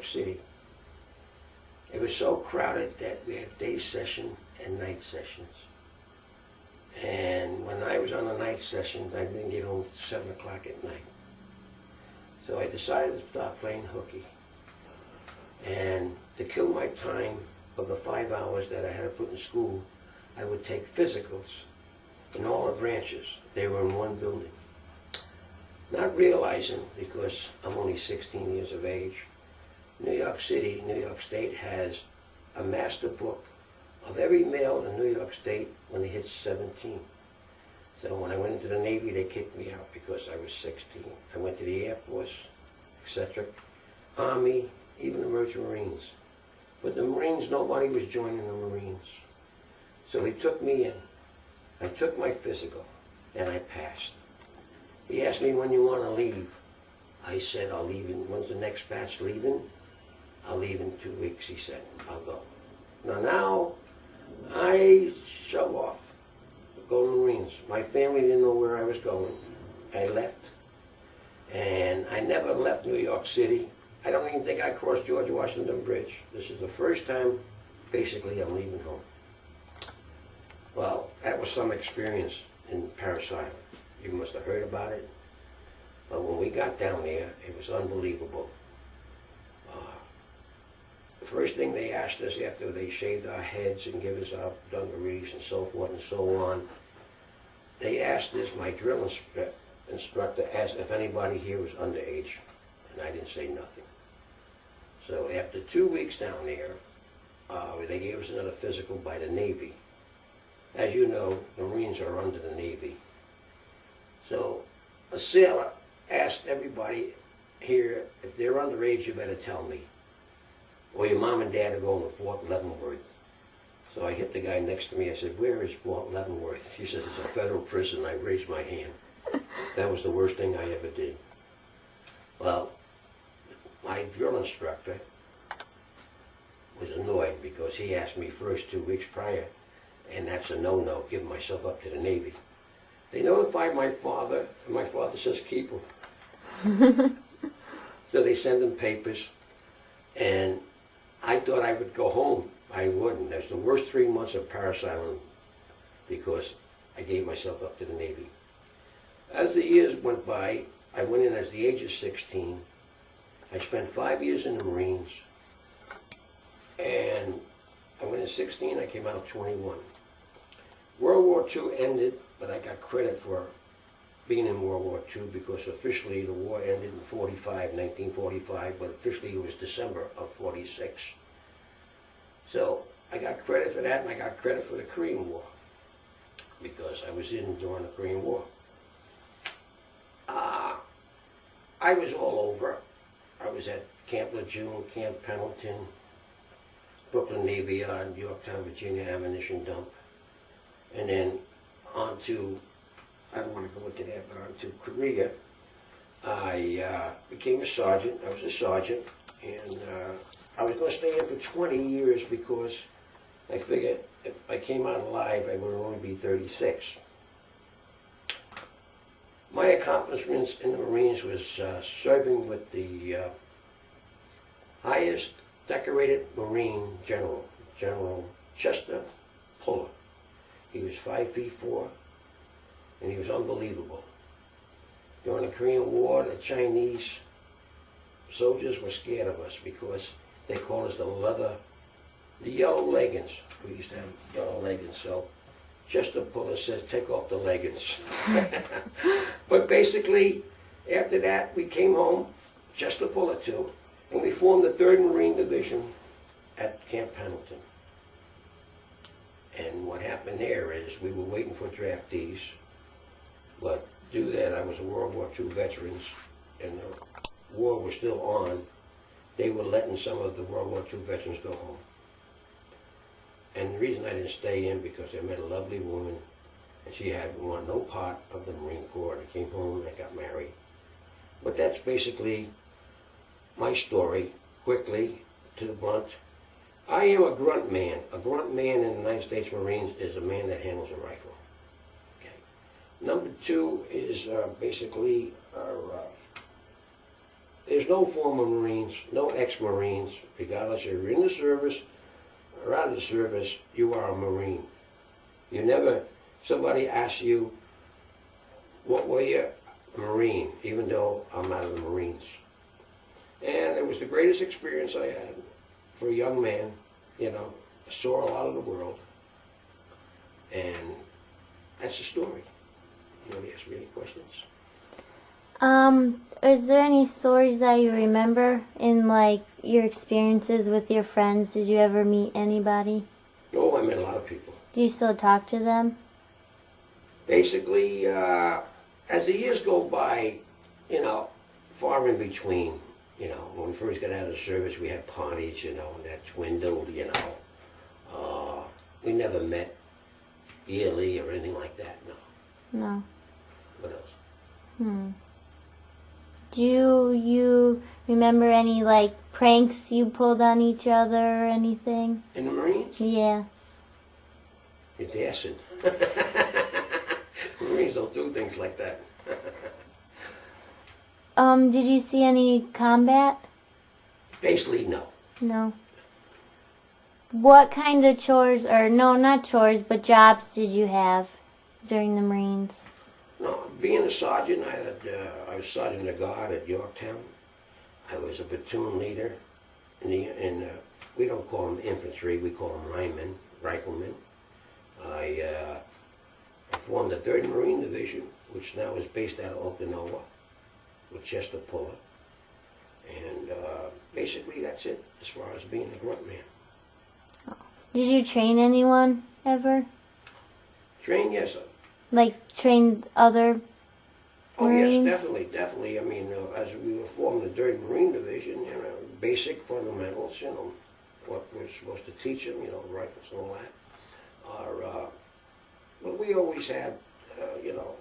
York City. It was so crowded that we had day session and night sessions. And when I was on the night sessions, I didn't get home till 7 o'clock at night. So I decided to start playing hooky. And to kill my time of the 5 hours that I had to put in school, I would take physicals in all the branches. They were in one building. Not realizing, because I'm only 16 years of age, New York City, New York State has a master book of every male in New York State when they hit 17. So when I went into the Navy, they kicked me out because I was 16. I went to the Air Force, etc., Army, even the Merchant Marines. But the Marines, nobody was joining the Marines. So he took me in. I took my physical, and I passed. He asked me, when you want to leave? I said, I'll leave in, when's the next batch leaving? I'll leave in 2 weeks, he said. I'll go. Now, I shove off, go to the Marines. My family didn't know where I was going. I left, and I never left New York City. I don't even think I crossed George Washington Bridge. This is the first time, basically, I'm leaving home. Well, that was some experience in Parris Island. You must have heard about it. But when we got down there, it was unbelievable. The first thing they asked us after they shaved our heads and gave us our dungarees and so forth and so on, they asked us, my drill instructor asked if anybody here was underage, and I didn't say nothing. So after 2 weeks down there, they gave us another physical by the Navy. As you know, the Marines are under the Navy. So a sailor asked everybody here, if they're underage, you better tell me. Or your mom and dad are going to Fort Leavenworth. So I hit the guy next to me. I said, where is Fort Leavenworth? He said, it's a federal prison. I raised my hand. That was the worst thing I ever did. Well, my drill instructor was annoyed because he asked me first 2 weeks prior, and that's a no-no, giving myself up to the Navy. They notified my father, and my father says, keep him. So they send him papers, and I thought I would go home. I wouldn't. That's the worst 3 months of Parris Island because I gave myself up to the Navy. As the years went by, I went in at the age of 16. I spent 5 years in the Marines, and I went in 16, I came out 21. World War II ended, but I got credit for being in World War II because officially the war ended in 1945, but officially it was December of 46. So I got credit for that, and I got credit for the Korean War because I was in during the Korean War. I was all over. I was at Camp Lejeune, Camp Pendleton, Brooklyn Navy Yard, Yorktown, Virginia ammunition dump, and then on to, I don't want to go into that, but on to Korea. I became a sergeant. I was a sergeant, and I was going to stay in for 20 years because I figured if I came out alive, I would only be 36. My accomplishments in the Marines was serving with the highest decorated Marine general, General Chester Puller. He was 5'4", and he was unbelievable. During the Korean War, the Chinese soldiers were scared of us because they called us the yellow leggings. We used to have yellow leggings, so Chester Puller says, take off the leggings. But basically, after that, we came home, Chester Puller too, and we formed the 3rd Marine Division at Camp Pendleton. And what happened there is we were waiting for draftees, but due to that I was a World War II veteran, and the war was still on. They were letting some of the World War II veterans go home. And the reason I didn't stay in because I met a lovely woman, and she had wanted no part of the Marine Corps. I came home and I got married. But that's basically my story, quickly, to the blunt. I am a grunt man. A grunt man in the United States Marines is a man that handles a rifle. Okay. Number 2 is basically our there's no former Marines, no ex-Marines, regardless if you're in the service or out of the service, you are a Marine. You never, somebody asks you, what were you? A Marine, even though I'm out of the Marines. And it was the greatest experience I had for a young man, you know. I saw a lot of the world. And that's the story. You want to ask me any questions? Is there any stories that you remember in, like, your experiences with your friends? Did you ever meet anybody? Oh, I met a lot of people. Do you still talk to them? Basically, as the years go by, you know, far in between, you know, when we first got out of the service, we had parties, you know, and that dwindled, you know. We never met yearly or anything like that, no. No. What else? Do you remember any, like, pranks you pulled on each other or anything? In the Marines? Yeah. You're dancing. Marines don't do things like that. Did you see any combat? Basically, no. No. What kind of chores, or no, not chores, but jobs did you have during the Marines? No, being a sergeant, I was sergeant of guard at Yorktown. I was a platoon leader we don't call them infantry, we call them linemen, riflemen. I formed the 3rd Marine Division, which now is based out of Okinawa, with Chester Puller. And basically that's it as far as being a grunt man. Did you train anyone ever? Train, yes. Like, train other Marines? Yes, definitely. I mean, as we were forming the 3rd Marine Division, you know, basic fundamentals, you know, what we're supposed to teach them, you know, rifles and all that. But we always had, you know,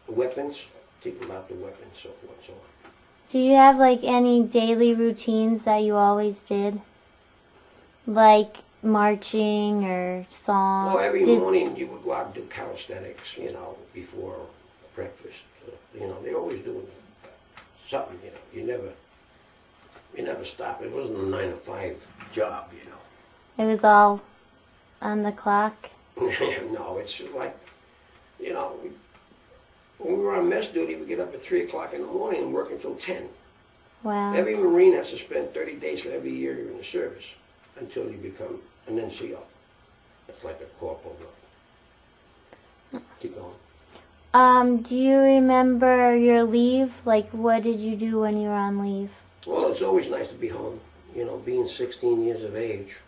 weapons, teach them about the weapons, so forth and so on. Do you have, like, any daily routines that you always did? Like marching or song? Well, every morning you would go out and do calisthenics, you know, before breakfast. You know, they always doing something, you know. You never stop. It wasn't a 9 to 5 job, you know. It was all on the clock? No, it's like, you know, when we were on mess duty, we get up at 3 o'clock in the morning and work until 10. Wow. Every Marine has to spend 30 days for every year you're in the service until you become an NCO. That's like a corporal. Keep going. Do you remember your leave? Like, what did you do when you were on leave? Well, it's always nice to be home. You know, being 16 years of age,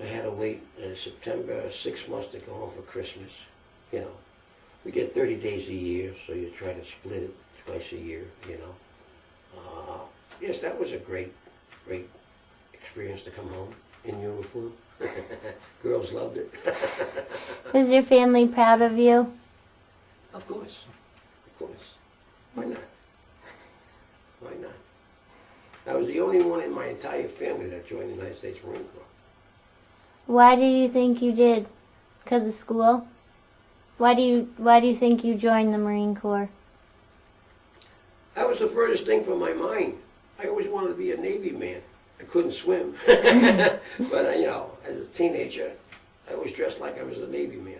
I had to wait September 6 months to go home for Christmas. You know, we get 30 days a year, so you try to split it twice a year, you know. Yes, that was a great experience to come home in uniform. Girls loved it. Was your family proud of you? Of course. Why not? Why not? I was the only one in my entire family that joined the United States Marine Corps. Why do you think you did? Because of school? Why do you think you joined the Marine Corps? That was the furthest thing from my mind. I always wanted to be a Navy man. I couldn't swim. But, you know, as a teenager, I was dressed like I was a Navy man.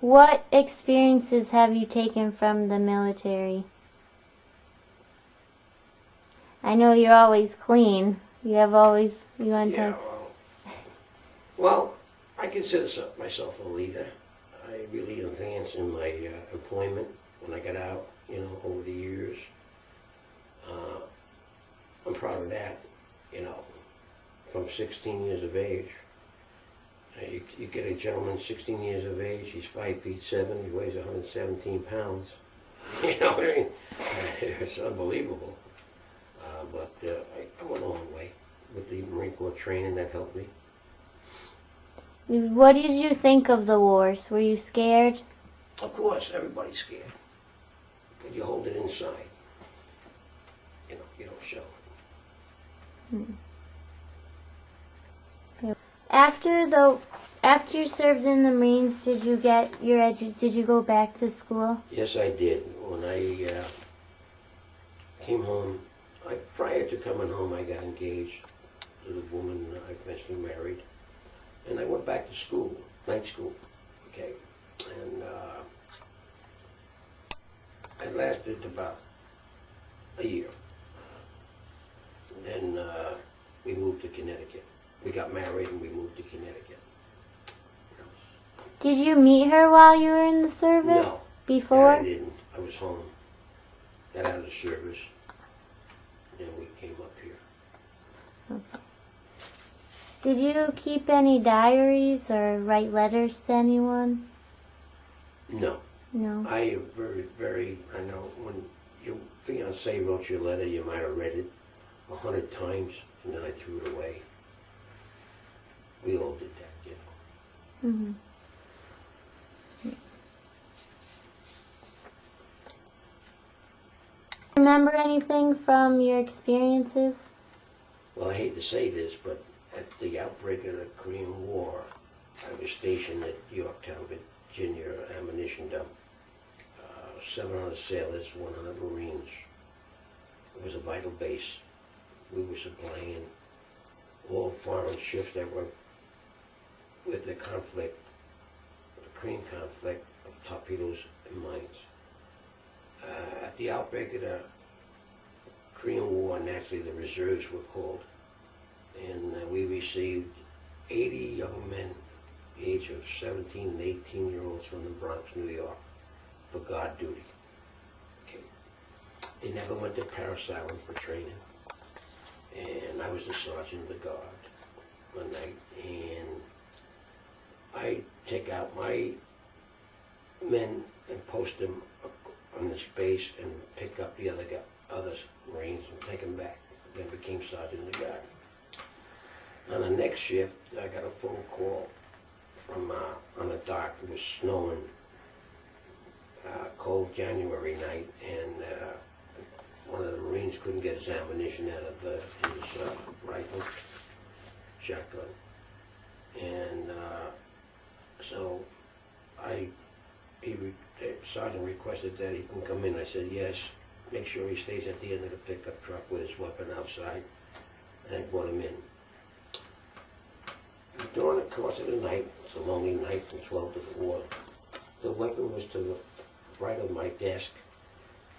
What experiences have you taken from the military? I know you're always clean. You want to... Well, I consider myself a leader. I really advanced in my employment when I got out, you know, over the years. I'm proud of that, you know, from 16 years of age. You get a gentleman 16 years of age, he's 5'7", he weighs 117 pounds. You know what I mean? It's unbelievable. But I went a long way with the Marine Corps training. That helped me. What did you think of the wars? Were you scared? Of course, everybody's scared. But you hold it inside. You know, you don't show it. After you served in the Marines, did you get your did you go back to school? Yes, I did. When I came home, prior to coming home, I got engaged to the woman I eventually married, and I went back to school, night school. Okay, and I lasted about a year. Then we moved to Connecticut. We got married and we moved to Connecticut. Did you meet her while you were in the service? No. Before? I didn't. I was home. Got out of the service. Then we came up here. Okay. Did you keep any diaries or write letters to anyone? No. No. I know when your fiance wrote you a letter, you might have read it 100 times, and then I threw it away. We all did that, you know. Mm-hmm. Remember anything from your experiences? Well, I hate to say this, but at the outbreak of the Korean War, I was stationed at Yorktown, Virginia ammunition dump. 700 sailors, 100 Marines. It was a vital base. We were supplying all foreign ships that were with the conflict, the Korean conflict, of torpedoes and mines. At the outbreak of the Korean War, naturally the reserves were called, and we received 80 young men, the age of 17 and 18-year-olds from the Bronx, New York, for guard duty. Okay. They never went to Paris Island for training, and I was the sergeant of the guard one night, and I take out my men and post them on this base and pick up the other Marines and take them back. Then became sergeant of the guard. On the next shift, I got a phone call from on the dock. It was snowing, cold January night, and one of the Marines couldn't get his ammunition out of his rifle, shotgun, and so the sergeant requested that he can come in. I said yes. Make sure he stays at the end of the pickup truck with his weapon outside, and I brought him in. During the course of the night, it's a lonely night from 12 to 4, the weapon was to the right of my desk,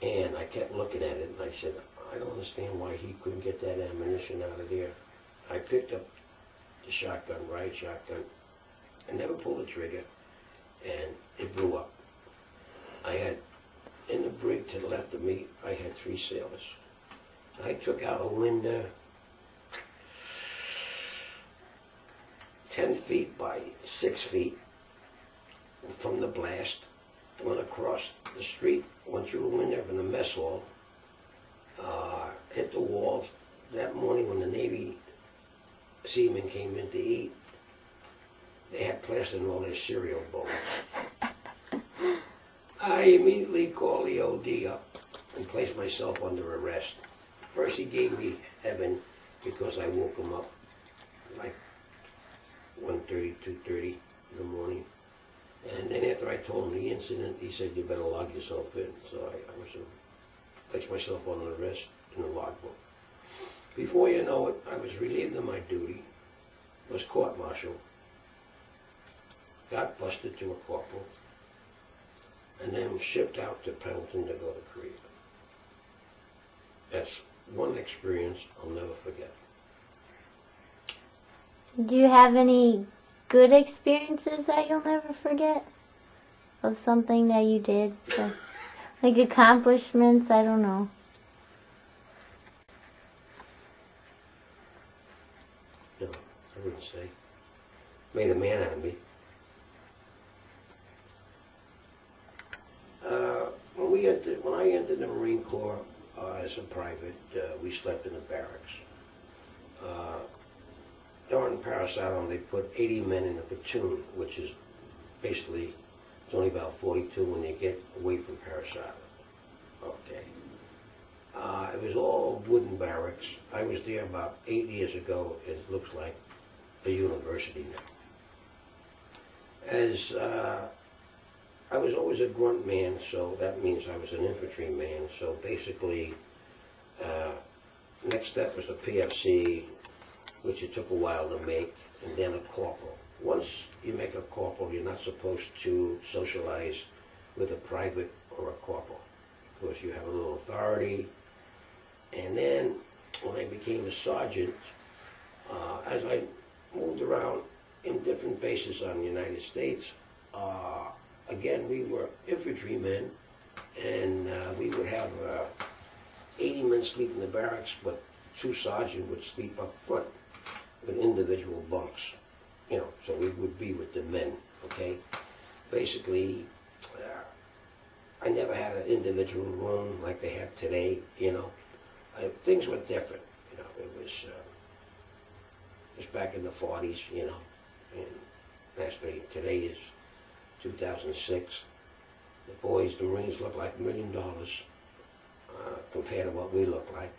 and I kept looking at it, and I said, I don't understand why he couldn't get that ammunition out of there. I picked up the shotgun, riot shotgun, I never pulled the trigger, and it blew up. I had, in the brig to the left of me, I had 3 sailors. I took out a window 10 feet by 6 feet from the blast, went across the street, went through a window from the mess hall, hit the walls. That morning when the Navy seamen came in to eat, they had plastered in all their cereal bowls. I immediately called the OD up and placed myself under arrest. First he gave me heaven because I woke him up like 1:30, 2:30 in the morning. And then after I told him the incident, he said, you better log yourself in. So I placed myself on arrest in the logbook. Before you know it, I was relieved of my duty, was court-martialed, got busted to a corporal, and then shipped out to Pendleton to go to Korea. That's one experience I'll never forget. Do you have any good experiences that you'll never forget? Of something that you did? Like accomplishments? I don't know. No, I wouldn't say. Made a man out of me. When I entered the Marine Corps as a private, we slept in the barracks. During Paris Island, they put 80 men in a platoon, which is basically, it's only about 42 when you get away from Paris Island. Okay. It was all wooden barracks. I was there about 8 years ago. It looks like a university now. as I was always a grunt man, so that means I was an infantry man. So basically, next step was the PFC, which it took a while to make, and then a corporal. Once you make a corporal, you're not supposed to socialize with a private or a corporal, because you have a little authority. And then when I became a sergeant, as I moved around in different bases on the United States, again, we were infantrymen, and we would have 80 men sleep in the barracks, but 2 sergeants would sleep up front with individual bunks, you know, so we would be with the men, okay? Basically, I never had an individual room like they have today, you know. Things were different, you know. It was back in the 40s, you know, and actually today is 2006. The boys, the Marines, look like $1 million compared to what we looked like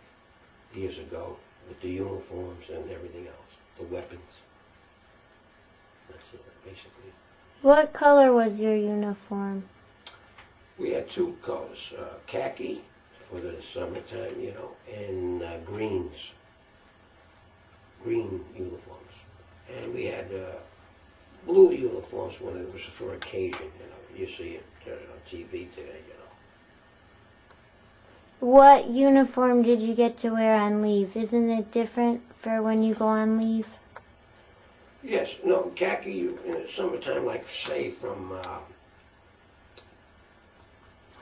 years ago with the uniforms and everything else, the weapons. That's it, basically. What color was your uniform? We had 2 colors, khaki for the summertime, you know, and green uniforms. And we had blue uniforms when it was for occasion, you know. You see it on TV today, you know. What uniform did you get to wear on leave? Isn't it different for when you go on leave? Yes, no, khaki in the summertime, like say from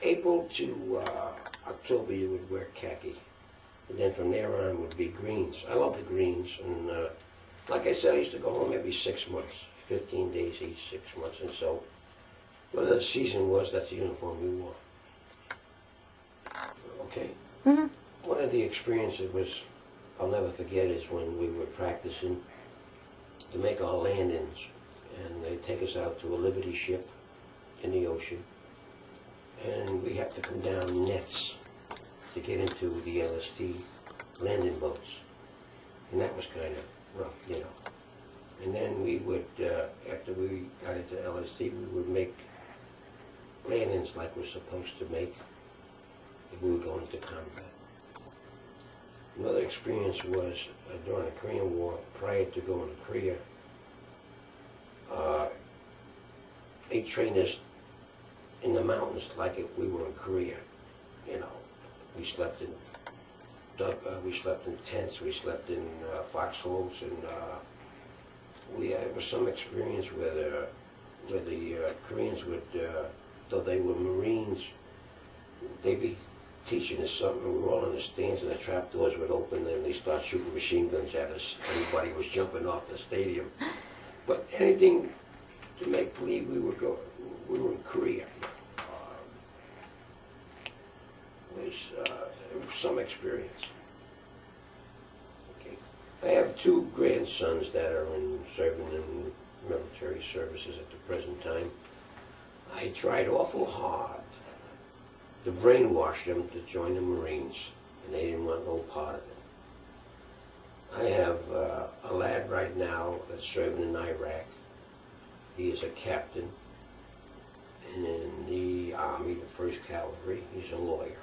April to October, you would wear khaki. And then from there on would be greens. I love the greens. And like I said, I used to go home every 6 months, 15 days each, 6 months. And so whatever the season was, that's the uniform we wore. Okay? Mm-hmm. One of the experiences was, I'll never forget, is when we were practicing to make our landings. And they take us out to a Liberty ship in the ocean. And we have to come down nets to get into the LST landing boats. And that was kind of rough, you know. And then we would, after we got into LST, we would make landings like we're supposed to make if we were going into combat. Another experience was during the Korean War, prior to going to Korea, they trained us in the mountains like if we were in Korea, you know. We slept in tents, we slept in foxholes, and it was some experience where the Koreans would, though they were Marines, they'd be teaching us something. We were all in the stands, and the trap doors would open, and they start shooting machine guns at us. Everybody was jumping off the stadium. But anything to make believe we were in Korea. It was some experience. Okay. I have 2 grandsons that are serving in military services at the present time. I tried awful hard to brainwash them to join the Marines, and they didn't want no part of it. I have a lad right now that's serving in Iraq. He is a captain in the Army, the 1st Cavalry. He's a lawyer.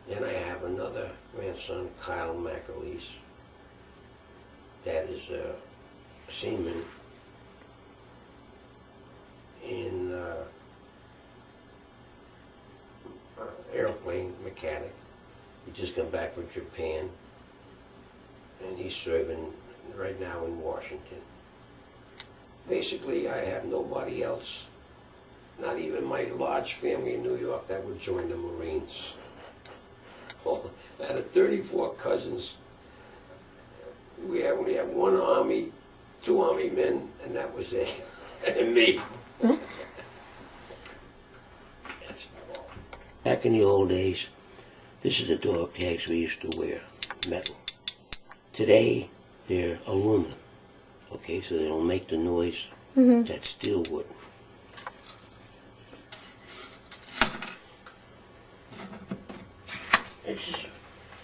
Then I have another grandson, Kyle McAleese, that is a seaman in airplane mechanic. He just come back from Japan, and he's serving right now in Washington. Basically, I have nobody else, not even my large family in New York, that would join the Marines. Out of 34 cousins, we only have 1 Army, 2 Army men, and that was it. And me. That's all. Back in the old days, this is the dog tags we used to wear, metal. Today, they're aluminum. Okay, so they don't make the noise that steel would.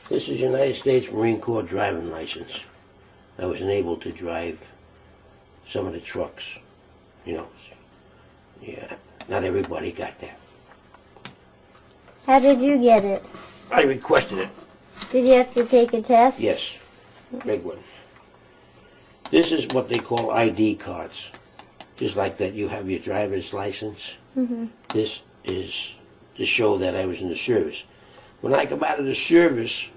This is United States Marine Corps driving license. I was enabled to drive some of the trucks, you know, Yeah, not everybody got that. How did you get it? I requested it. Did you have to take a test? Yes, big one. This is what they call ID cards. Just like that you have your driver's license. Mm-hmm. This is to show that I was in the service. When I come out of the service,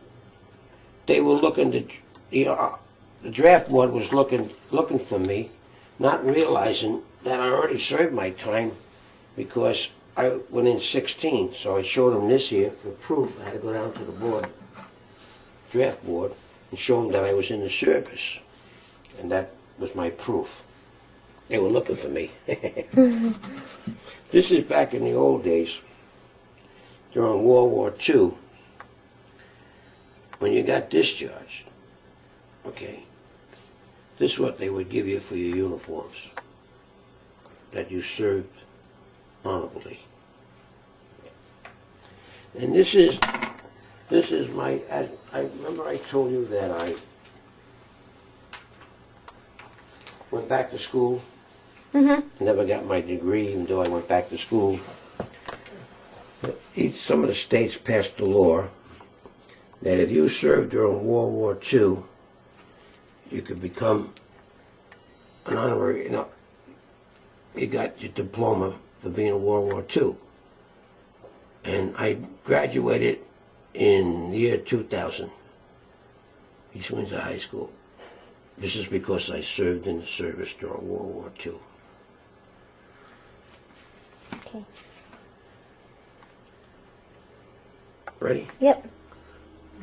they were looking to, the draft board was looking for me, not realizing that I already served my time because I went in 16. So I showed them this here for proof. I had to go down to the draft board, and show them that I was in the service. And that was my proof. They were looking for me. This is back in the old days, during World War II, when you got discharged. Okay, this is what they would give you for your uniforms, that you served honorably. And this is my, I remember I told you that I went back to school. Mm-hmm. Never got my degree, even though I went back to school. Some of the states passed a law that if you served during World War II, you could become an honorary, you got your diploma for being in World War II. And I graduated in the year 2000, East Windsor High School. This is because I served in the service during World War II. Okay. Ready? Yep.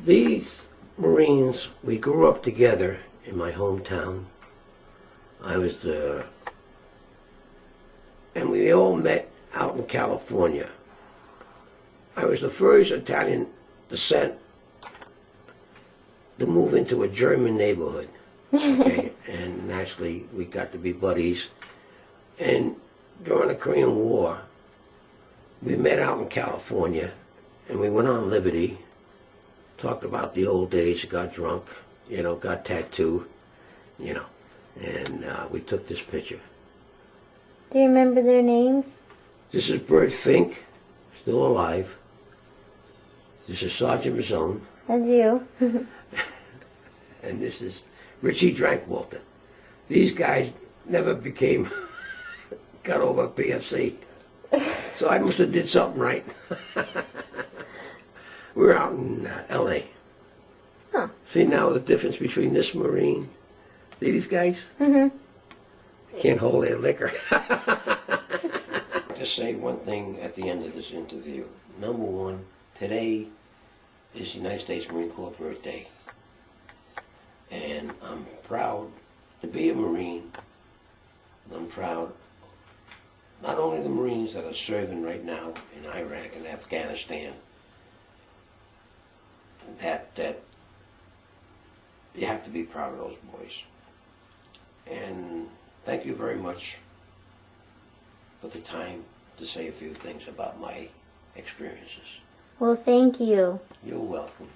These Marines, we grew up together in my hometown. And we all met out in California. I was the first Italian descent to move into a German neighborhood. Okay? And actually, we got to be buddies. And during the Korean War, we met out in California, and we went on Liberty, talked about the old days, got drunk, got tattooed, and we took this picture. Do you remember their names? This is Bert Fink, still alive. This is Sergeant Mazzone. That's you. And this is Richie Drankwalter. These guys never got over PFC. So I must have did something right. We were out in L.A. Huh. See now the difference between this Marine. See these guys? Mm-hmm. Can't hold their liquor. Just say one thing at the end of this interview. Number one, today is the United States Marine Corps birthday. And I'm proud to be a Marine. I'm proud not only the Marines that are serving right now in Iraq and Afghanistan, that you have to be proud of those boys. And thank you very much for the time to say a few things about my experiences. Well, thank you. You're welcome.